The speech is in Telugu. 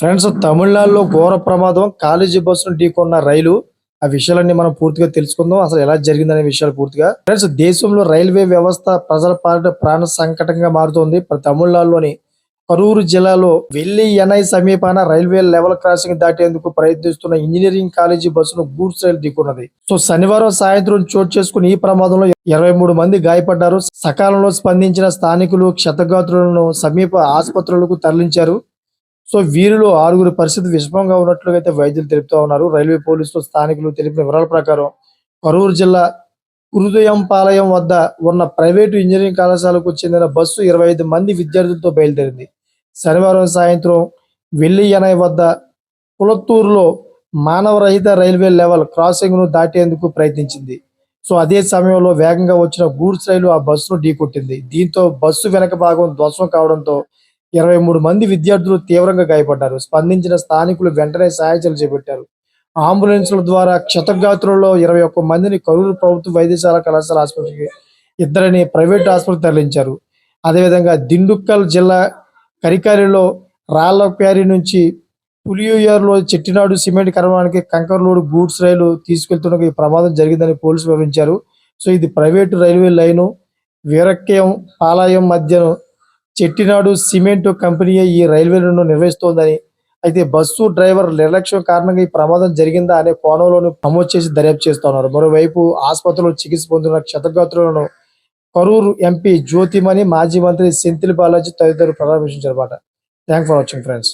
ఫ్రెండ్స్, తమిళనాడులో ఘోర ప్రమాదం. కాలేజీ బస్సును ఢీకొన్న రైలు. ఆ విషయాలన్నీ మనం పూర్తిగా తెలుసుకుందాం. అసలు ఎలా జరిగిందనే విషయాలు పూర్తిగా. ఫ్రెండ్స్, దేశంలో రైల్వే వ్యవస్థ ప్రజల పాలిట ప్రాణ సంకటంగా మారుతోంది. తమిళనాడులోని కరూరు జిల్లాలో వెల్లి ఎనై సమీపాన రైల్వే లెవెల్ క్రాసింగ్ దాటేందుకు ప్రయత్నిస్తున్న ఇంజనీరింగ్ కాలేజీ బస్సును గూడ్స్ రైలు ఢీకొన్నది. శనివారం సాయంత్రం చోటు చేసుకున్న ఈ ప్రమాదంలో 23 మంది గాయపడ్డారు. సకాలంలో స్పందించిన స్థానికులు క్షతగాత్రులను సమీప ఆసుపత్రులకు తరలించారు. వీరిలో 6గురి పరిస్థితి విషమంగా ఉన్నట్లుగా అయితే వైద్యులు తెలుపుతా ఉన్నారు. రైల్వే పోలీసులు స్థానికులు తెలిపిన వివరాల ప్రకారం కరూరు జిల్లా కురుదయంపాలయం వద్ద ఉన్న ప్రైవేటు ఇంజనీరింగ్ కళాశాలకు చెందిన బస్సు 25 మంది విద్యార్థులతో బయలుదేరింది. శనివారం సాయంత్రం వెల్లియనై వద్ద కులత్తూరులో మానవరహిత రైల్వే లెవెల్ క్రాసింగ్ ను దాటేందుకు ప్రయత్నించింది. అదే సమయంలో వేగంగా వచ్చిన గూడ్స్ రైలు ఆ బస్సును ఢీకొట్టింది. దీంతో బస్సు వెనక భాగం ధ్వంసం కావడంతో 23 మంది విద్యార్థులు తీవ్రంగా గాయపడ్డారు. స్పందించిన స్థానికులు వెంటనే సహాయచర్యలు చేపట్టారు. అంబులెన్సుల ద్వారా క్షతగాత్రులలో 21 మందిని కరూరు ప్రభుత్వ వైద్యశాల కళాశాల ఆసుపత్రికి, 2 ప్రైవేట్ ఆసుపత్రికి తరలించారు. అదేవిధంగా దిండుక్కల్ జిల్లా కరికారిలో రాళ్లప్యారి నుంచి పులియూరులో చెట్టినాడు సిమెంట్ కర్మానికి కంకర్లోడు గూడ్స్ రైలు తీసుకెళ్తున్న ఈ ప్రమాదం జరిగిందని పోలీసులు వివరించారు. ఇది ప్రైవేటు రైల్వే లైను వీరక్యం పాలయం మధ్యను చెట్టినాడు సిమెంట్ కంపెనీయే ఈ రైల్వేలను నిర్వహిస్తోందని, అయితే బస్సు డ్రైవర్ నిర్లక్ష్యం కారణంగా ఈ ప్రమాదం జరిగిందా అనే కోణంలోనూ నమోదు చేసి దర్యాప్తు చేస్తున్నారు. మరోవైపు ఆసుపత్రిలో చికిత్స పొందిన క్షతగాత్రులను కరూరు ఎంపీ జ్యోతిమణి, మాజీ మంత్రి సెంథిల్ బాలాజీ తదితరులు పరామర్శించారు. Thank for watching friends.